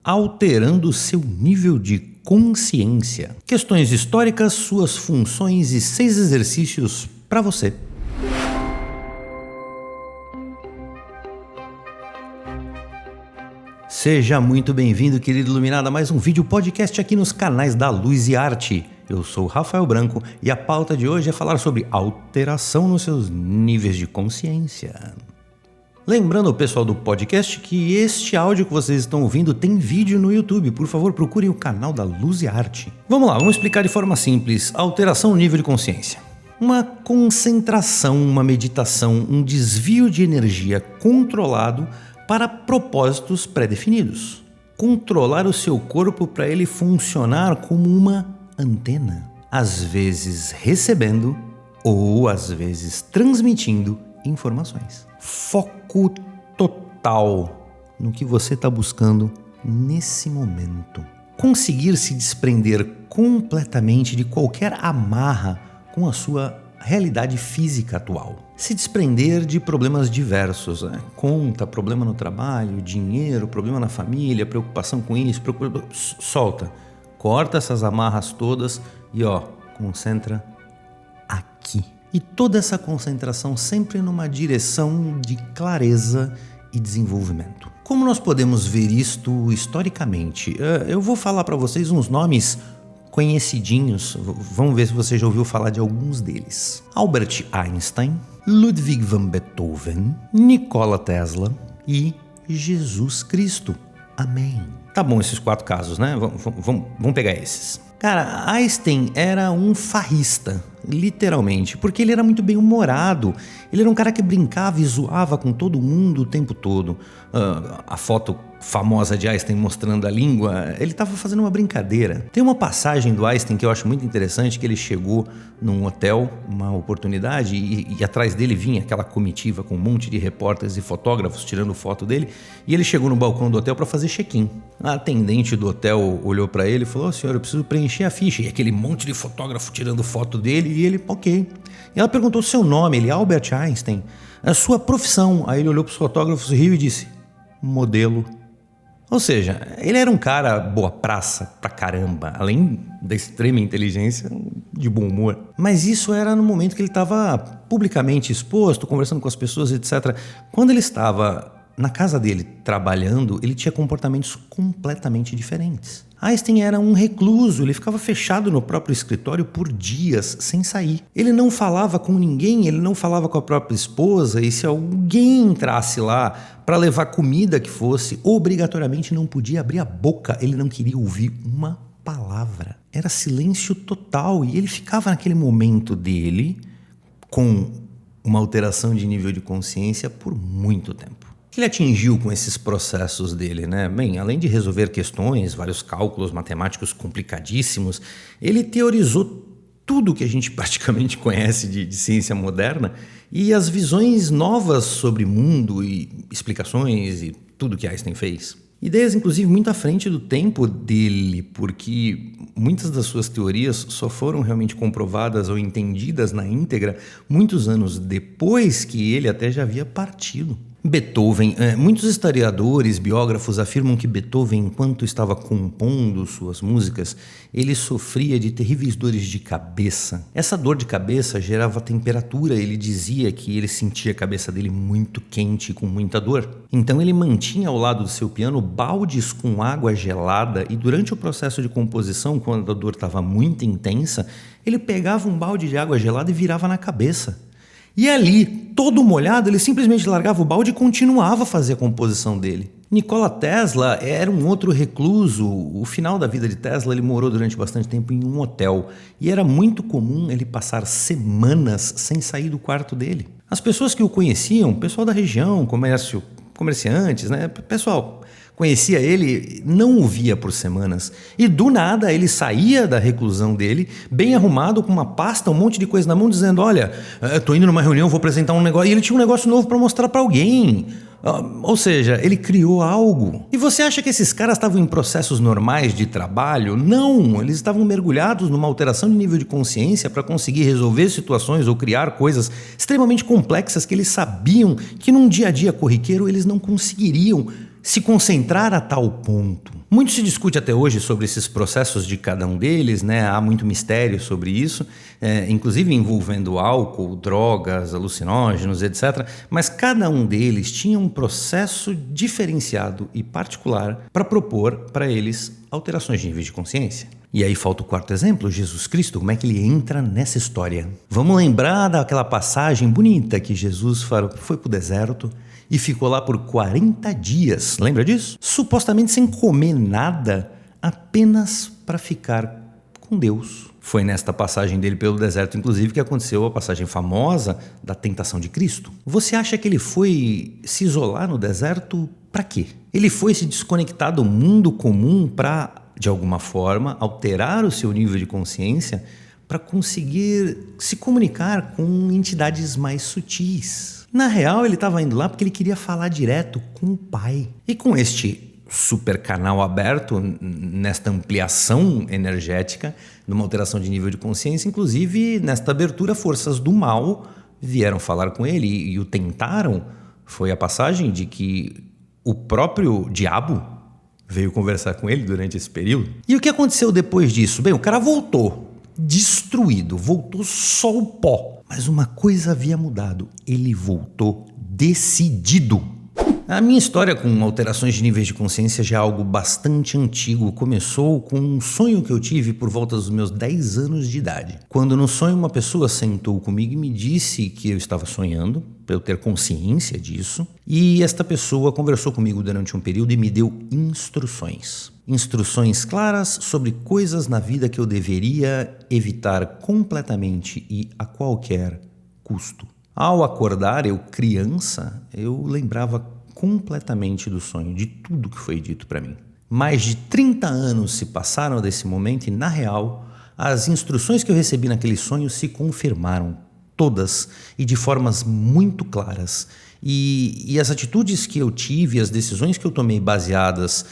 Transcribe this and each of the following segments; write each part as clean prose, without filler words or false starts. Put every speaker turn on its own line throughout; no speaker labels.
alterando seu nível de consciência. Questões históricas, suas funções e 6 exercícios para você. Seja muito bem-vindo, querido iluminado, a mais um vídeo podcast aqui nos canais da Luz e Arte. Eu sou Rafael Branco e a pauta de hoje é falar sobre alteração nos seus níveis de consciência. Lembrando o pessoal do podcast que este áudio que vocês estão ouvindo tem vídeo no YouTube. Por favor, procurem o canal da Luz e Arte. Vamos lá, vamos explicar de forma simples. Alteração no nível de consciência. Uma concentração, uma meditação, um desvio de energia controlado para propósitos pré-definidos. Controlar o seu corpo para ele funcionar como uma antena. Às vezes recebendo ou às vezes transmitindo informações. Foco total no que você está buscando nesse momento. Conseguir se desprender completamente de qualquer amarra com a sua realidade física atual. Se desprender de problemas diversos, conta, problema no trabalho, dinheiro, problema na família, preocupação com isso, solta. Corta essas amarras todas e concentra aqui. E toda essa concentração sempre numa direção de clareza e desenvolvimento. Como nós podemos ver isto historicamente? Eu vou falar para vocês uns nomes conhecidinhos, vamos ver se você já ouviu falar de alguns deles. Albert Einstein, Ludwig van Beethoven, Nikola Tesla e Jesus Cristo. Amém. Tá bom esses 4 casos, né? Vamos pegar esses. Cara, Einstein era um farrista, literalmente, porque ele era muito bem-humorado. Ele era um cara que brincava e zoava com todo mundo o tempo todo. A foto famosa de Einstein mostrando a língua, ele estava fazendo uma brincadeira. Tem uma passagem do Einstein que eu acho muito interessante, que ele chegou num hotel, uma oportunidade, e atrás dele vinha aquela comitiva com um monte de repórteres e fotógrafos tirando foto dele, e ele chegou no balcão do hotel para fazer check-in. A atendente do hotel olhou para ele e falou: senhor, eu preciso preencher a ficha. E aquele monte de fotógrafo tirando foto dele, e ele, ok. E ela perguntou o seu nome, ele, Albert Einstein, a sua profissão. Aí ele olhou para os fotógrafos, riu e disse: modelo. Ou seja, ele era um cara boa praça pra caramba, além da extrema inteligência, de bom humor. Mas isso era no momento que ele estava publicamente exposto, conversando com as pessoas, etc. Quando ele estava na casa dele trabalhando, ele tinha comportamentos completamente diferentes. Einstein era um recluso, ele ficava fechado no próprio escritório por dias, sem sair. Ele não falava com ninguém, ele não falava com a própria esposa, e se alguém entrasse lá para levar comida que fosse, obrigatoriamente não podia abrir a boca, ele não queria ouvir uma palavra. Era silêncio total, e ele ficava naquele momento dele com uma alteração de nível de consciência por muito tempo. O que ele atingiu com esses processos dele, né? Bem, além de resolver questões, vários cálculos matemáticos complicadíssimos, ele teorizou tudo que a gente praticamente conhece de ciência moderna e as visões novas sobre mundo e explicações e tudo que Einstein fez. Ideias, inclusive, muito à frente do tempo dele, porque muitas das suas teorias só foram realmente comprovadas ou entendidas na íntegra muitos anos depois que ele até já havia partido. Beethoven, muitos historiadores, biógrafos afirmam que Beethoven, enquanto estava compondo suas músicas, ele sofria de terríveis dores de cabeça. Essa dor de cabeça gerava temperatura, ele dizia que ele sentia a cabeça dele muito quente, com muita dor. Então ele mantinha ao lado do seu piano baldes com água gelada e durante o processo de composição, quando a dor estava muito intensa, ele pegava um balde de água gelada e virava na cabeça. E ali, todo molhado, ele simplesmente largava o balde e continuava a fazer a composição dele. Nikola Tesla era um outro recluso. O final da vida de Tesla, ele morou durante bastante tempo em um hotel. E era muito comum ele passar semanas sem sair do quarto dele. As pessoas que o conheciam, pessoal da região, comerciantes, né? Pessoal conhecia ele, não o via por semanas. E do nada ele saía da reclusão dele, bem arrumado, com uma pasta, um monte de coisa na mão, dizendo: olha, tô indo numa reunião, vou apresentar um negócio. E ele tinha um negócio novo para mostrar para alguém. Ou seja, ele criou algo. E você acha que esses caras estavam em processos normais de trabalho? Não, eles estavam mergulhados numa alteração de nível de consciência para conseguir resolver situações ou criar coisas extremamente complexas que eles sabiam que num dia a dia corriqueiro eles não conseguiriam se concentrar a tal ponto? Muito se discute até hoje sobre esses processos de cada um deles, né? Há muito mistério sobre isso, inclusive envolvendo álcool, drogas, alucinógenos, etc. Mas cada um deles tinha um processo diferenciado e particular para propor para eles alterações de nível de consciência. E aí falta o quarto exemplo, Jesus Cristo, como é que ele entra nessa história? Vamos lembrar daquela passagem bonita que Jesus foi para o deserto e ficou lá por 40 dias, lembra disso? Supostamente sem comer nada, apenas para ficar com Deus. Foi nesta passagem dele pelo deserto, inclusive, que aconteceu a passagem famosa da tentação de Cristo. Você acha que ele foi se isolar no deserto para quê? Ele foi se desconectar do mundo comum para, de alguma forma, alterar o seu nível de consciência para conseguir se comunicar com entidades mais sutis. Na real, ele estava indo lá porque ele queria falar direto com o Pai. E com este super canal aberto, nesta ampliação energética, numa alteração de nível de consciência, inclusive nesta abertura, forças do mal vieram falar com ele e o tentaram. Foi a passagem de que o próprio diabo veio conversar com ele durante esse período. E o que aconteceu depois disso? Bem, o cara voltou destruído, voltou só o pó. Mas uma coisa havia mudado, ele voltou decidido. A minha história com alterações de níveis de consciência já é algo bastante antigo. Começou com um sonho que eu tive por volta dos meus 10 anos de idade. Quando no sonho uma pessoa sentou comigo e me disse que eu estava sonhando, para eu ter consciência disso. E esta pessoa conversou comigo durante um período e me deu instruções. Instruções claras sobre coisas na vida que eu deveria evitar completamente e a qualquer custo. Ao acordar, eu criança, eu lembrava completamente do sonho, de tudo que foi dito para mim. Mais de 30 anos se passaram desse momento e, na real, as instruções que eu recebi naquele sonho se confirmaram, todas, e de formas muito claras. E as atitudes que eu tive, as decisões que eu tomei baseadas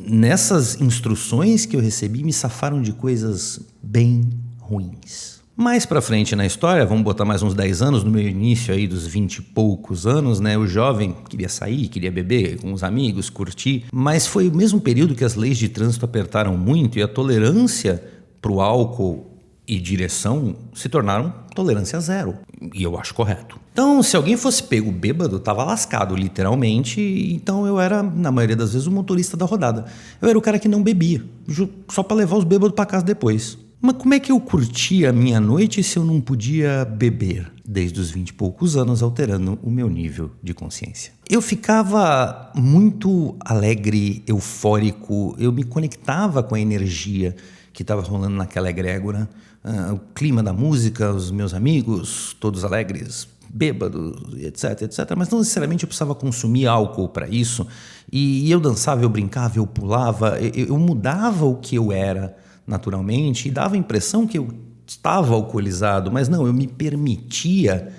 nessas instruções que eu recebi me safaram de coisas bem ruins. Mais pra frente na história, vamos botar mais uns 10 anos, no meu início aí dos 20 e poucos anos, né? O jovem queria sair, queria beber com os amigos, curtir, mas foi o mesmo período que as leis de trânsito apertaram muito e a tolerância pro álcool e direção se tornaram tolerância zero. E eu acho correto. Então, se alguém fosse pego bêbado, tava lascado, literalmente. Então eu era, na maioria das vezes, o motorista da rodada. Eu era o cara que não bebia, só para levar os bêbados para casa depois. Mas como é que eu curtia a minha noite se eu não podia beber? Desde os 20 e poucos anos, alterando o meu nível de consciência. Eu ficava muito alegre, eufórico, eu me conectava com a energia que estava rolando naquela egrégora, o clima da música, os meus amigos, todos alegres, bêbados, etc, etc. Mas não necessariamente eu precisava consumir álcool para isso. E eu dançava, eu brincava, eu pulava, eu mudava o que eu era naturalmente e dava a impressão que eu estava alcoolizado, mas não, eu me permitia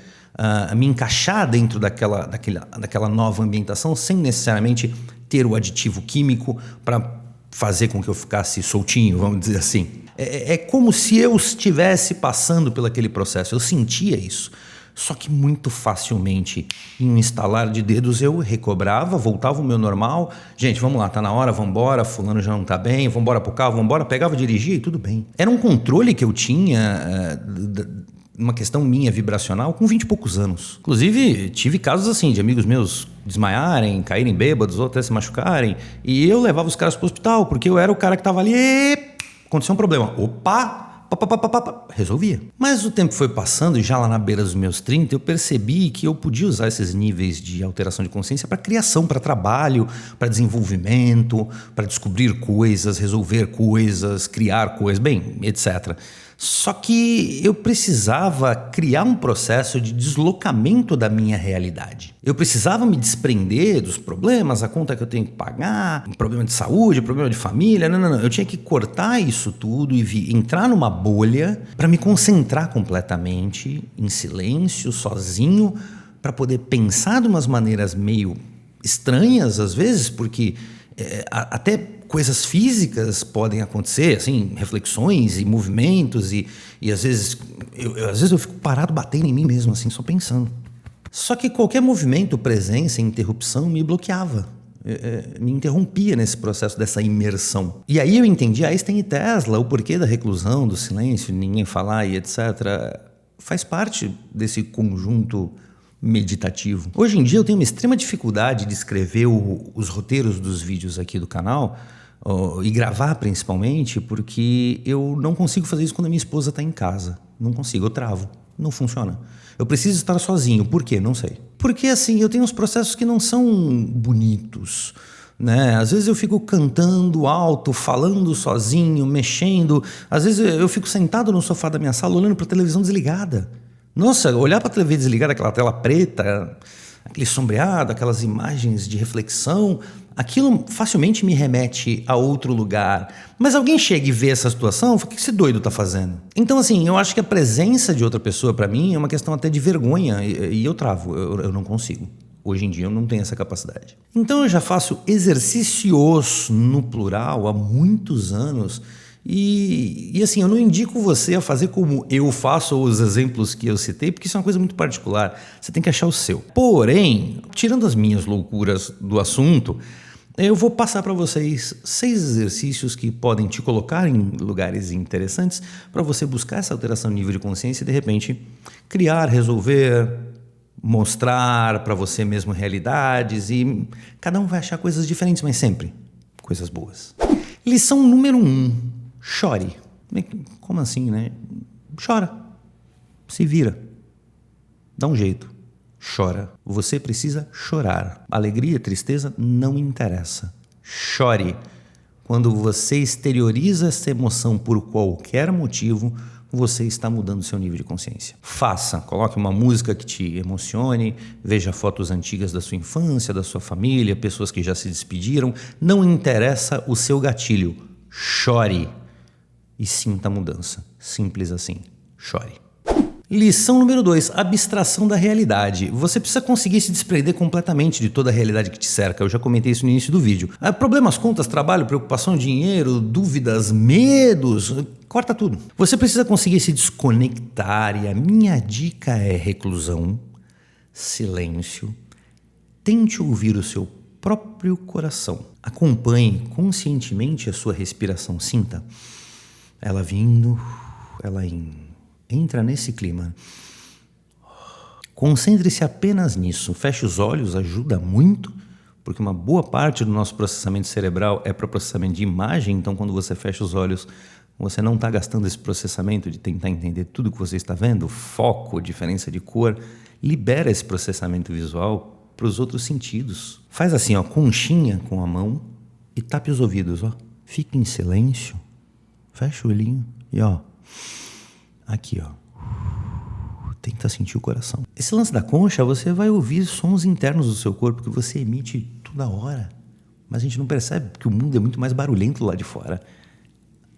me encaixar dentro daquela nova ambientação sem necessariamente ter o aditivo químico para fazer com que eu ficasse soltinho, vamos dizer assim. É como se eu estivesse passando por aquele processo, eu sentia isso. Só que muito facilmente, em um estalar de dedos, eu recobrava, voltava ao meu normal. Gente, vamos lá, tá na hora, vambora, fulano já não tá bem, vambora pro carro, vambora, pegava, dirigia e tudo bem. Era um controle que eu tinha, uma questão minha vibracional, com 20 e poucos anos. Inclusive, tive casos assim, de amigos meus desmaiarem, caírem bêbados ou até se machucarem. E eu levava os caras pro hospital, porque eu era o cara que tava ali, aconteceu um problema. Opa! Resolvia. Mas o tempo foi passando e já lá na beira dos meus 30 eu percebi que eu podia usar esses níveis de alteração de consciência para criação, para trabalho, para desenvolvimento, para descobrir coisas, resolver coisas, criar coisas, bem, etc. Só que eu precisava criar um processo de deslocamento da minha realidade. Eu precisava me desprender dos problemas, a conta que eu tenho que pagar, um problema de saúde, problema de família. Não. Eu tinha que cortar isso tudo e entrar numa bolha para me concentrar completamente, em silêncio, sozinho, para poder pensar de umas maneiras meio estranhas às vezes, porque até coisas físicas podem acontecer, assim, reflexões e movimentos e às vezes eu fico parado batendo em mim mesmo, assim, só pensando. Só que qualquer movimento, presença, interrupção me bloqueava. me interrompia nesse processo dessa imersão. E aí eu entendi Einstein e Tesla, o porquê da reclusão, do silêncio, ninguém falar e etc. Faz parte desse conjunto meditativo. Hoje em dia eu tenho uma extrema dificuldade de escrever os roteiros dos vídeos aqui do canal, e gravar principalmente, porque eu não consigo fazer isso quando a minha esposa está em casa. Não consigo, eu travo. Não funciona. Eu preciso estar sozinho. Por quê? Não sei. Porque assim, eu tenho uns processos que não são bonitos, né? Às vezes eu fico cantando alto, falando sozinho, mexendo. Às vezes eu fico sentado no sofá da minha sala olhando para a televisão desligada. Nossa, olhar para a televisão desligada, aquela tela preta, aquele sombreado, aquelas imagens de reflexão, aquilo facilmente me remete a outro lugar. Mas alguém chega e vê essa situação, o que esse doido está fazendo? Então, assim, eu acho que a presença de outra pessoa, para mim, é uma questão até de vergonha, e eu travo, eu não consigo. Hoje em dia eu não tenho essa capacidade. Então eu já faço exercícios no plural há muitos anos. E assim, eu não indico você a fazer como eu faço ou os exemplos que eu citei, porque isso é uma coisa muito particular. Você tem que achar o seu. Porém, tirando as minhas loucuras do assunto, eu vou passar para vocês 6 exercícios que podem te colocar em lugares interessantes para você buscar essa alteração de nível de consciência e, de repente, criar, resolver, mostrar para você mesmo realidades. E cada um vai achar coisas diferentes, mas sempre coisas boas. Lição número 1. Chore. Como assim, né? Chora. Se vira. Dá um jeito. Chora. Você precisa chorar. Alegria e tristeza não interessa. Chore. Quando você exterioriza essa emoção por qualquer motivo, você está mudando seu nível de consciência. Faça. Coloque uma música que te emocione, veja fotos antigas da sua infância, da sua família, pessoas que já se despediram. Não interessa o seu gatilho. Chore. E sinta a mudança. Simples assim. Chore. Lição número 2. Abstração da realidade. Você precisa conseguir se desprender completamente de toda a realidade que te cerca. Eu já comentei isso no início do vídeo. Problemas, contas, trabalho, preocupação, dinheiro, dúvidas, medos. Corta tudo. Você precisa conseguir se desconectar e a minha dica é reclusão, silêncio. Tente ouvir o seu próprio coração. Acompanhe conscientemente a sua respiração. Sinta ela vindo, ela indo. Entra nesse clima. Concentre-se apenas nisso. Feche os olhos, ajuda muito, porque uma boa parte do nosso processamento cerebral é para processamento de imagem. Então, quando você fecha os olhos, você não está gastando esse processamento de tentar entender tudo que você está vendo, foco, diferença de cor. Libera esse processamento visual para os outros sentidos. Faz assim, ó, conchinha com a mão e tape os ouvidos, ó. Fique em silêncio. Fecha o olhinho e ó, aqui ó, tenta sentir o coração. Esse lance da concha, você vai ouvir sons internos do seu corpo que você emite toda hora, mas a gente não percebe porque o mundo é muito mais barulhento lá de fora.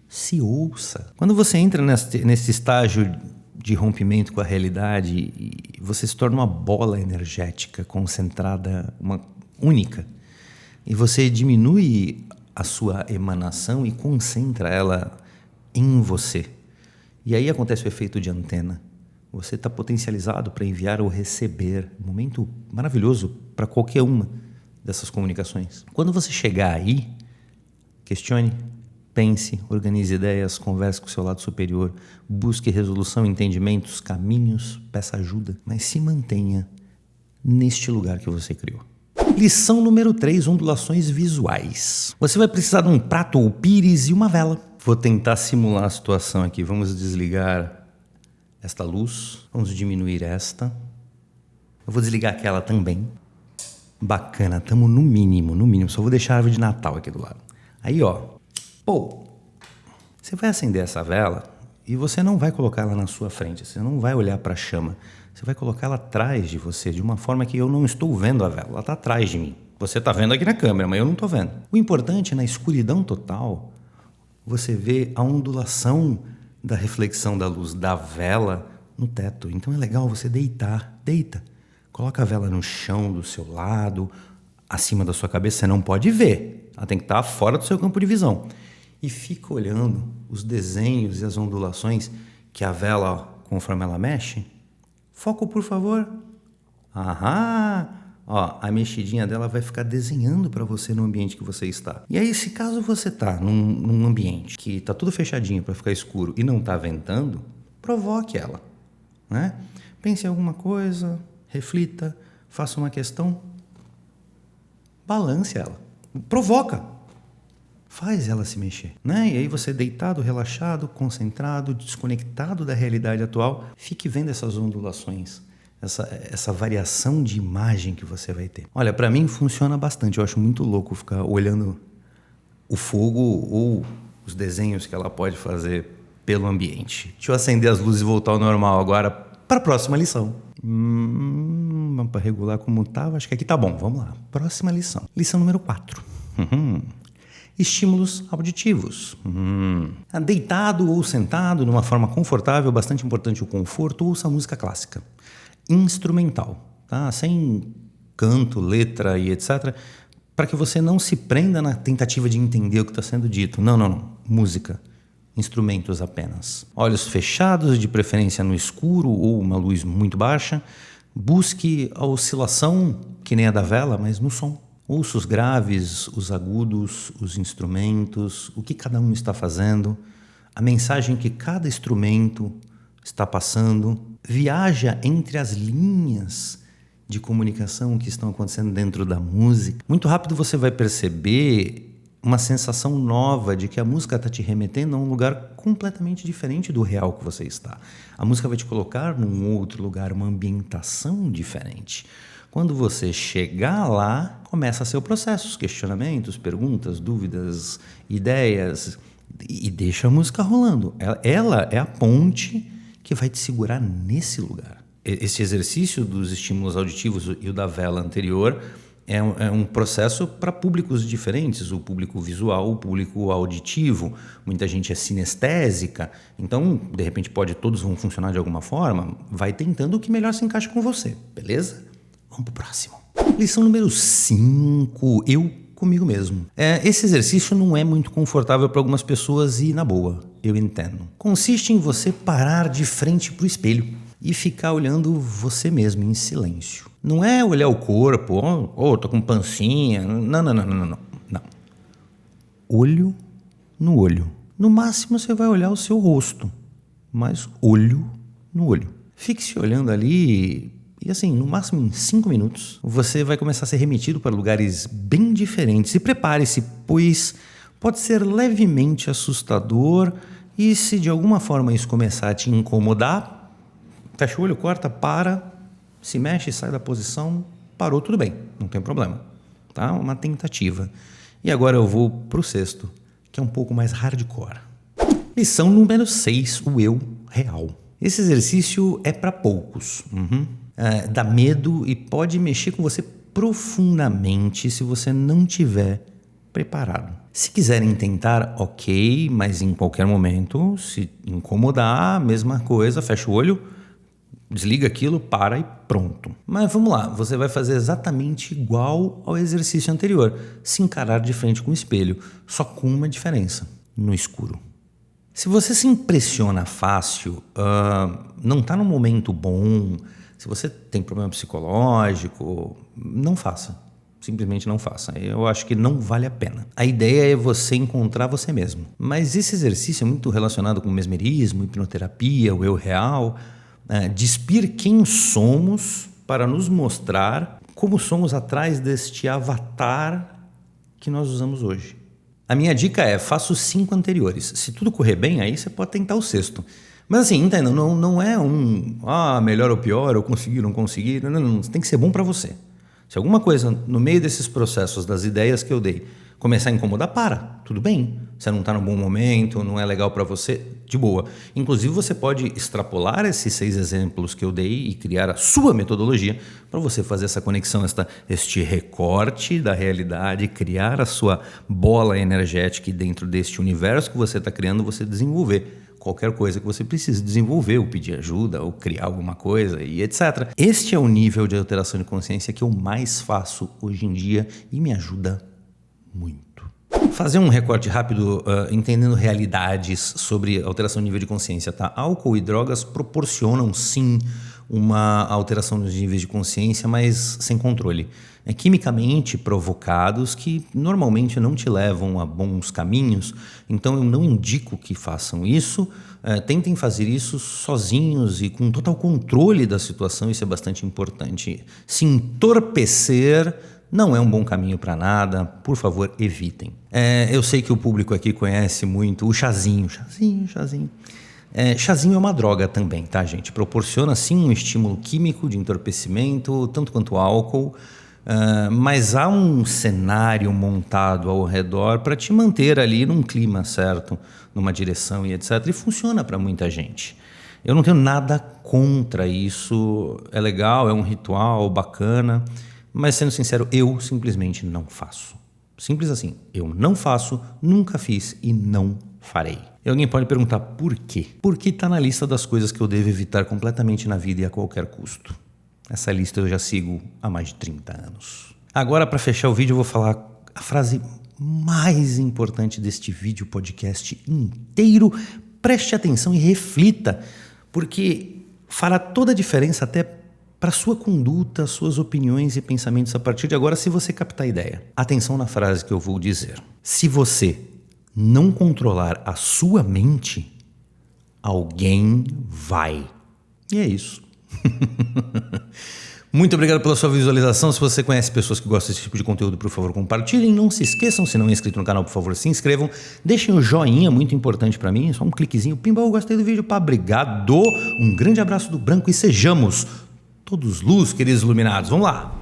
Se ouça. Quando você entra nesse estágio de rompimento com a realidade, você se torna uma bola energética concentrada, uma única, e você diminui a sua emanação e concentra ela em você. E aí acontece o efeito de antena. Você está potencializado para enviar ou receber. Um momento maravilhoso para qualquer uma dessas comunicações. Quando você chegar aí, questione, pense, organize ideias, converse com o seu lado superior, busque resolução, entendimentos, caminhos, peça ajuda, mas se mantenha neste lugar que você criou. Lição número 3, ondulações visuais. Você vai precisar de um prato ou pires e uma vela. Vou tentar simular a situação aqui. Vamos desligar esta luz. Vamos diminuir esta. Eu vou desligar aquela também. Bacana, estamos no mínimo. Só vou deixar a árvore de Natal aqui do lado. Aí, ó. Pô, você vai acender essa vela e você não vai colocar ela na sua frente. Você não vai olhar para a chama. Você vai colocar ela atrás de você, de uma forma que eu não estou vendo a vela. Ela está atrás de mim. Você está vendo aqui na câmera, mas eu não estou vendo. O importante, na escuridão total, você vê a ondulação da reflexão da luz da vela no teto. Então é legal você deitar. Deita. Coloca a vela no chão do seu lado, acima da sua cabeça. Você não pode ver. Ela tem que estar fora do seu campo de visão. E fica olhando os desenhos e as ondulações que a vela, conforme ela mexe. Foco, por favor. Aham. Ó, a mexidinha dela vai ficar desenhando para você no ambiente que você está. E aí, se caso você tá num ambiente que tá tudo fechadinho para ficar escuro e não tá ventando, provoque ela, né? Pense em alguma coisa, reflita, faça uma questão, balance ela, provoca, faz ela se mexer, né? E aí você deitado, relaxado, concentrado, desconectado da realidade atual, fique vendo essas ondulações. Essa variação de imagem que você vai ter. Olha, para mim funciona bastante. Eu acho muito louco ficar olhando o fogo ou os desenhos que ela pode fazer pelo ambiente. Deixa eu acender as luzes e voltar ao normal agora para a próxima lição. Vamos para regular como estava. Acho que aqui tá bom. Vamos lá. Próxima lição. Lição número 4. Estímulos auditivos. Deitado ou sentado, de uma forma confortável, bastante importante o conforto, ouça música clássica. Instrumental, tá? Sem canto, letra e etc., para que você não se prenda na tentativa de entender o que está sendo dito. Não. Música. Instrumentos apenas. Olhos fechados, de preferência no escuro ou uma luz muito baixa. Busque a oscilação, que nem a da vela, mas no som. Ouça os graves, os agudos, os instrumentos, o que cada um está fazendo, a mensagem que cada instrumento está passando. Viaja entre as linhas de comunicação que estão acontecendo dentro da música. Muito rápido você vai perceber uma sensação nova de que a música está te remetendo a um lugar completamente diferente do real que você está. A música vai te colocar num outro lugar, uma ambientação diferente. Quando você chegar lá, começa a ser o processo, os questionamentos, perguntas, dúvidas, ideias, e deixa a música rolando. Ela é a ponte que vai te segurar nesse lugar. Esse exercício dos estímulos auditivos e o da vela anterior é um processo para públicos diferentes, o público visual, o público auditivo. Muita gente é sinestésica, então, de repente, todos vão funcionar de alguma forma. Vai tentando o que melhor se encaixa com você, beleza? Vamos pro próximo. Lição número 5, eu comigo mesmo. Esse exercício não é muito confortável para algumas pessoas e, na boa, eu entendo. Consiste em você parar de frente pro espelho e ficar olhando você mesmo em silêncio. Não é olhar o corpo, tô com pancinha, não. Olho no olho. No máximo você vai olhar o seu rosto, mas olho no olho. Fique se olhando ali e assim, no máximo em 5 minutos, você vai começar a ser remetido para lugares bem diferentes. E prepare-se, pois pode ser levemente assustador e se de alguma forma isso começar a te incomodar, fecha o olho, corta, para, se mexe, sai da posição, parou, tudo bem, não tem problema, tá? Uma tentativa. E agora eu vou pro 6º, que é um pouco mais hardcore. Lição número 6, o eu real. Esse exercício é para poucos. Dá medo e pode mexer com você profundamente se você não tiver preparado. Se quiserem tentar, ok, mas em qualquer momento, se incomodar, mesma coisa, fecha o olho, desliga aquilo, para e pronto. Mas vamos lá, você vai fazer exatamente igual ao exercício anterior, se encarar de frente com o espelho, só com uma diferença, no escuro. Se você se impressiona fácil, não está num momento bom, se você tem problema psicológico, não faça. Simplesmente não faça. Eu acho que não vale a pena. A ideia é você encontrar você mesmo. Mas esse exercício é muito relacionado com o mesmerismo, hipnoterapia, o eu real, despir quem somos para nos mostrar como somos atrás deste avatar que nós usamos hoje. A minha dica é, faça os 5 anteriores. Se tudo correr bem, aí você pode tentar o 6º. Mas assim, entenda, não é melhor ou pior, ou conseguir, não conseguir. Não, tem que ser bom para você. Se alguma coisa no meio desses processos, das ideias que eu dei, começar a incomodar, tudo bem. Você não está num bom momento, não é legal para você, de boa. Inclusive, você pode extrapolar esses 6 exemplos que eu dei e criar a sua metodologia para você fazer essa conexão, este recorte da realidade, criar a sua bola energética e dentro deste universo que você está criando, você desenvolver qualquer coisa que você precise desenvolver, ou pedir ajuda, ou criar alguma coisa e etc. Este é o nível de alteração de consciência que eu mais faço hoje em dia e me ajuda muito. Fazer um recorte rápido, entendendo realidades sobre alteração de nível de consciência, tá? Álcool e drogas proporcionam, sim, uma alteração nos níveis de consciência, mas sem controle. Quimicamente provocados que normalmente não te levam a bons caminhos, então eu não indico que façam isso. Tentem fazer isso sozinhos e com total controle da situação, isso é bastante importante. Se entorpecer não é um bom caminho para nada, por favor, evitem. Eu sei que o público aqui conhece muito o chazinho. Chazinho é uma droga também, tá, gente? Proporciona, sim, um estímulo químico de entorpecimento, tanto quanto álcool, mas há um cenário montado ao redor para te manter ali num clima certo, numa direção e etc. E funciona para muita gente. Eu não tenho nada contra isso, é legal, é um ritual bacana, mas sendo sincero, eu simplesmente não faço. Simples assim, eu não faço, nunca fiz e não farei. E alguém pode perguntar por quê? Porque está na lista das coisas que eu devo evitar completamente na vida e a qualquer custo. Essa lista eu já sigo há mais de 30 anos. Agora, para fechar o vídeo, eu vou falar a frase mais importante deste vídeo podcast inteiro. Preste atenção e reflita, porque fará toda a diferença até para sua conduta, suas opiniões e pensamentos a partir de agora, se você captar a ideia. Atenção na frase que eu vou dizer. Se você não controlar a sua mente, alguém vai. E é isso. Muito obrigado pela sua visualização. Se você conhece pessoas que gostam desse tipo de conteúdo, por favor, compartilhem. Não se esqueçam, se não é inscrito no canal, por favor, se inscrevam. Deixem o joinha, muito importante para mim. Só um cliquezinho. Pimba, eu gostei do vídeo. Pá, obrigado. Um grande abraço do Branco e sejamos todos luz, queridos iluminados. Vamos lá.